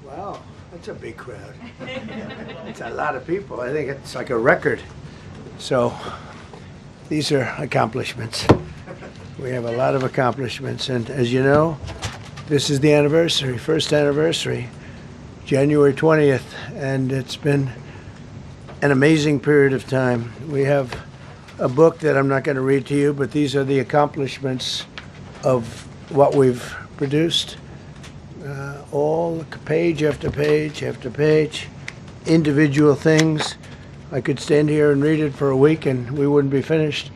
Wow, that's a big crowd. It's a lot of people. I think it's like a record. So these are accomplishments. We have a lot of accomplishments. And as you know, this is the anniversary, first anniversary, January 20th. And it's been an amazing period of time. We have a book that I'm not going to read to you, but these are the accomplishments of what we've produced. All page after page after page, individual things. I could stand here and read it for a week and we wouldn't be finished.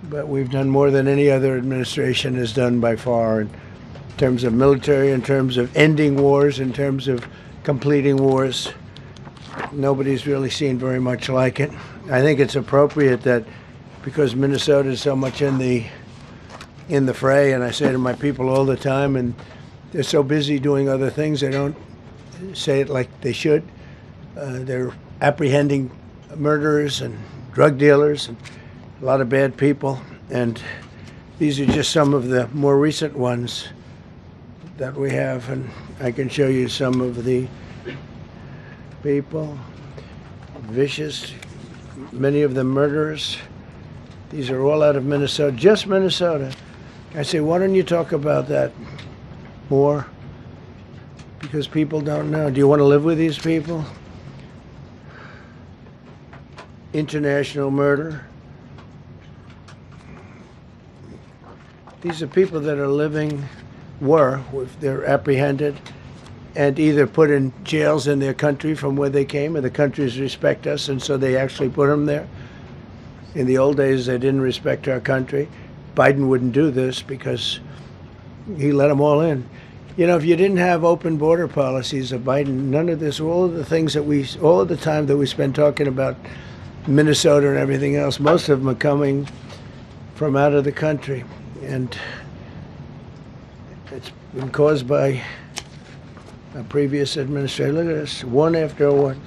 But we've done more than any other administration has done by far in terms of military, in terms of ending wars, in terms of completing wars. Nobody's really seen very much like it. I think it's appropriate that because Minnesota is so much in the fray, and I say to my people all the time, and they're so busy doing other things, they don't say it like they should. They're apprehending murderers and drug dealers and a lot of bad people. And these are just some of the more recent ones that we have. And I can show you some of the people. Vicious, many of them murderers. These are all out of Minnesota, just Minnesota. I say, why don't you talk about that more? Because people don't know. Do you want to live with these people? International murder. These are people that are they're apprehended and either put in jails in their country from where they came, and the countries respect us, and so they actually put them there. In the old days, they didn't respect our country. Biden wouldn't do this because he let them all in. You know, if you didn't have open border policies of Biden, none of this, all of the time that we spend talking about Minnesota and everything else, most of them are coming from out of the country. And it's been caused by a previous administration. Look at this, one after one.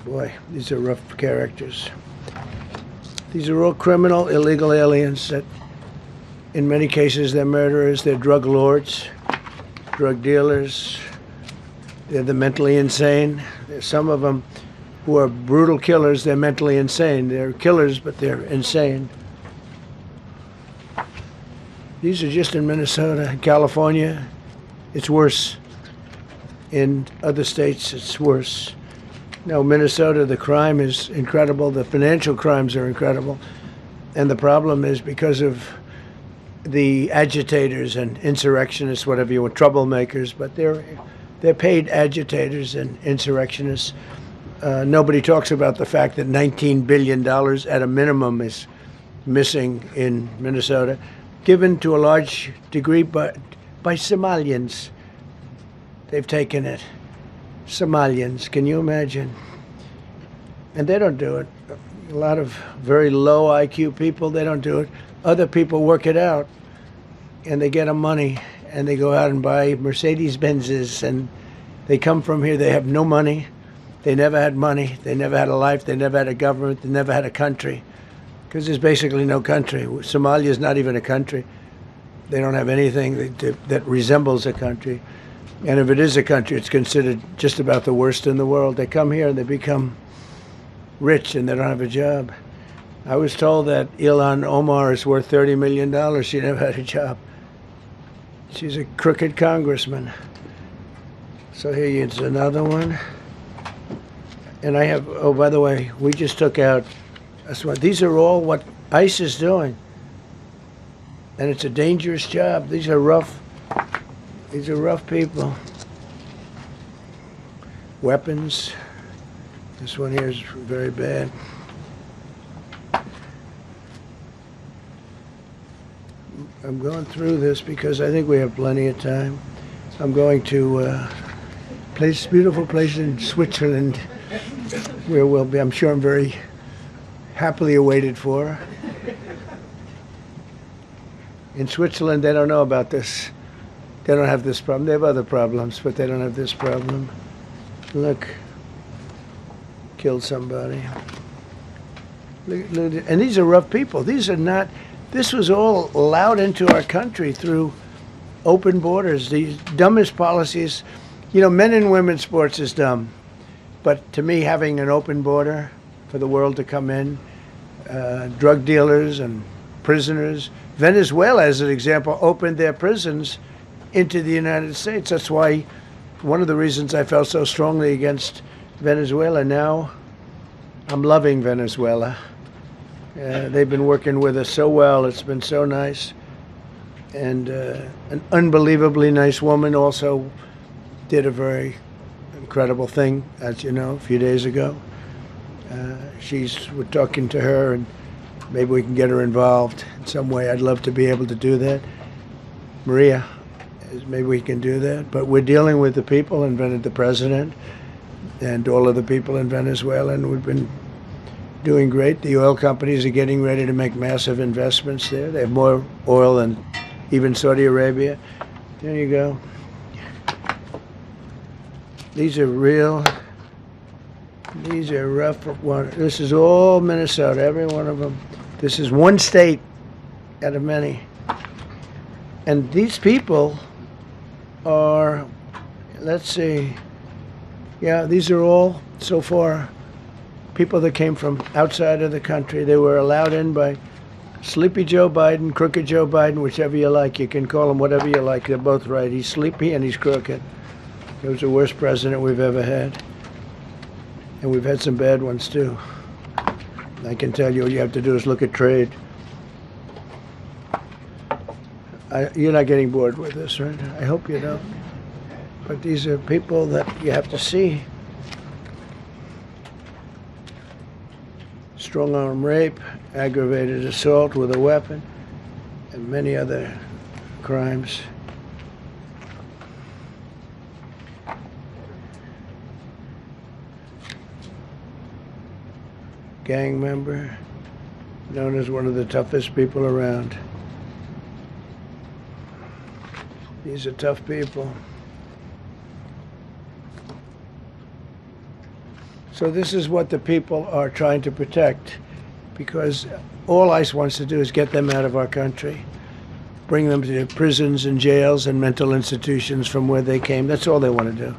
Boy, these are rough characters. These are all criminal, illegal aliens that, in many cases, they're murderers, they're drug lords, drug dealers, they're the mentally insane. There's some of them who are brutal killers, they're mentally insane. They're killers, but they're insane. These are just in Minnesota. California, it's worse. In other states, it's worse. No, Minnesota, the crime is incredible. The financial crimes are incredible. And the problem is because of the agitators and insurrectionists, whatever you want, troublemakers, but they're paid agitators and insurrectionists. Nobody talks about the fact that $19 billion at a minimum is missing in Minnesota, given to a large degree by Somalians. They've taken it. Somalians, can you imagine? And they don't do it. A lot of very low IQ people, they don't do it. Other people work it out, and they get them money, and they go out and buy Mercedes-Benzes, and they come from here, they have no money. They never had money. They never had a life. They never had a government. They never had a country, because there's basically no country. Somalia is not even a country. They don't have anything that resembles a country. And if it is a country, it's considered just about the worst in the world. They come here and they become rich and they don't have a job. I was told that Ilhan Omar is worth $30 million. She never had a job. She's a crooked congressman. So here's another one. And I have, oh, by the way, we just took out, these are all what ICE is doing. And it's a dangerous job. These are rough people. Weapons. This one here is very bad. I'm going through this because I think we have plenty of time. I'm going to beautiful place in Switzerland where we'll be, I'm sure I'm very happily awaited for. In Switzerland, they don't know about this. They don't have this problem. They have other problems, but they don't have this problem. Look, killed somebody. Look, and these are rough people. These are not, this was all allowed into our country through open borders, the dumbest policies. You know, men and women's sports is dumb. But to me, having an open border for the world to come in, drug dealers and prisoners. Venezuela, as an example, opened their prisons into the United States. That's why one of the reasons I felt so strongly against Venezuela. Now I'm loving Venezuela. They've been working with us so well. It's been so nice. And an unbelievably nice woman also did a very incredible thing, as you know, a few days ago. We're talking to her, and maybe we can get her involved in some way. I'd love to be able to do that. Maria, maybe we can do that. But we're dealing with the people and the president and all of the people in Venezuela, and we've been doing great. The oil companies are getting ready to make massive investments there. They have more oil than even Saudi Arabia. There you go. These are rough ones. This is all Minnesota, every one of them. This is one state out of many. And these people are, let's see, yeah, these are all, so far, people that came from outside of the country. They were allowed in by Sleepy Joe Biden, Crooked Joe Biden, whichever you like. You can call him whatever you like. They're both right. He's sleepy and he's crooked. He was the worst president we've ever had. And we've had some bad ones, too. I can tell you, all you have to do is look at trade. You're not getting bored with this, right? I hope you don't. But these are people that you have to see. Strong-arm rape, aggravated assault with a weapon, and many other crimes. Gang member, known as one of the toughest people around. These are tough people. So this is what the people are trying to protect, because all ICE wants to do is get them out of our country, bring them to prisons and jails and mental institutions from where they came. That's all they want to do.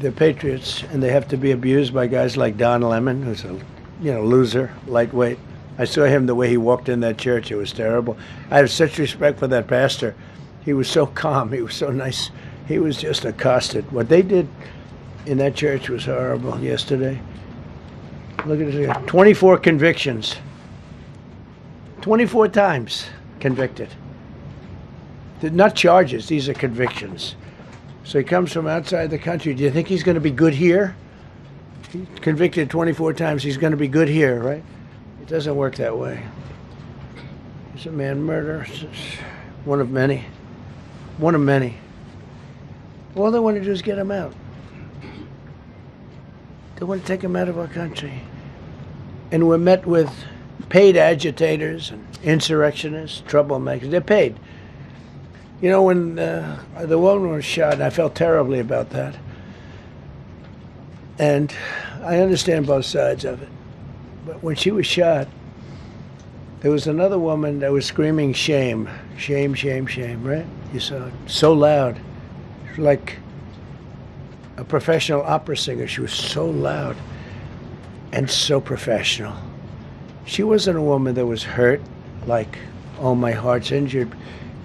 They're patriots, and they have to be abused by guys like Don Lemon, who's a loser, lightweight. I saw him the way he walked in that church. It was terrible. I have such respect for that pastor. He was so calm. He was so nice. He was just accosted. What they did in that church was horrible yesterday. Look at this. 24 convictions. 24 times convicted. They're not charges. These are convictions. So he comes from outside the country. Do you think he's going to be good here? He's convicted 24 times. He's going to be good here, right? It doesn't work that way. It's a man murder. It's one of many. One of many. All they want to do is get him out. They want to take him out of our country. And we're met with paid agitators and insurrectionists, troublemakers. They're paid. You know, when the woman was shot, I felt terribly about that. And I understand both sides of it. But when she was shot, there was another woman that was screaming shame, shame, shame, shame, right? You saw it. So loud. It was like a professional opera singer. She was so loud and so professional. She wasn't a woman that was hurt, like, oh, my heart's injured.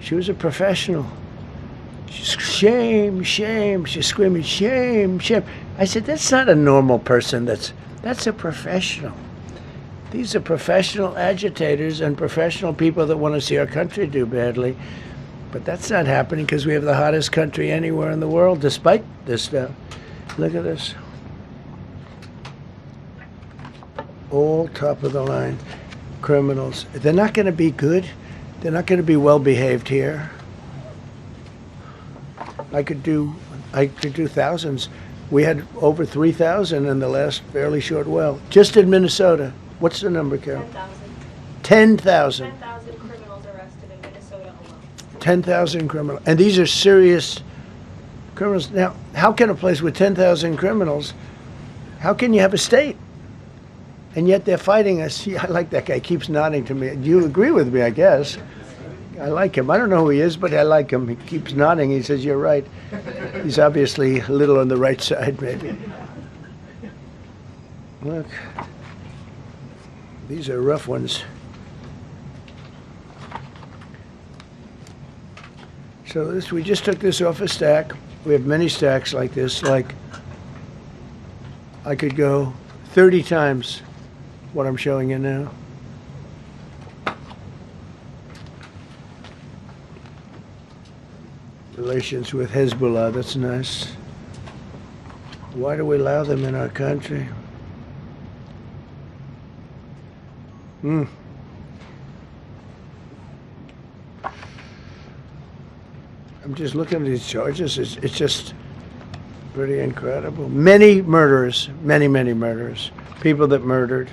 She was a professional. She's shame, shame. She's screaming, shame, shame. I said, that's not a normal person. That's a professional. These are professional agitators and professional people that want to see our country do badly. But that's not happening because we have the hottest country anywhere in the world, despite this stuff. Look at this. All top of the line criminals. They're not going to be good. They're not going to be well behaved here. I could do thousands. We had over 3,000 in the last fairly short while. Just in Minnesota. What's the number, Carol? 10,000. 10,000 criminals arrested in Minnesota alone. 10,000 criminals. And these are serious criminals. Now, how can a place with 10,000 criminals, how can you have a state? And yet they're fighting us. Yeah, I like that guy. Keeps nodding to me. You agree with me, I guess. I like him. I don't know who he is, but I like him. He keeps nodding. He says, "You're right." He's obviously a little on the right side, maybe. Look. These are rough ones. So this, we just took this off a stack. We have many stacks like this. Like, I could go 30 times what I'm showing you now. Relations with Hezbollah, that's nice. Why do we allow them in our country? I'm just looking at these charges. It's just pretty incredible. Many murderers, many murderers. People that murdered.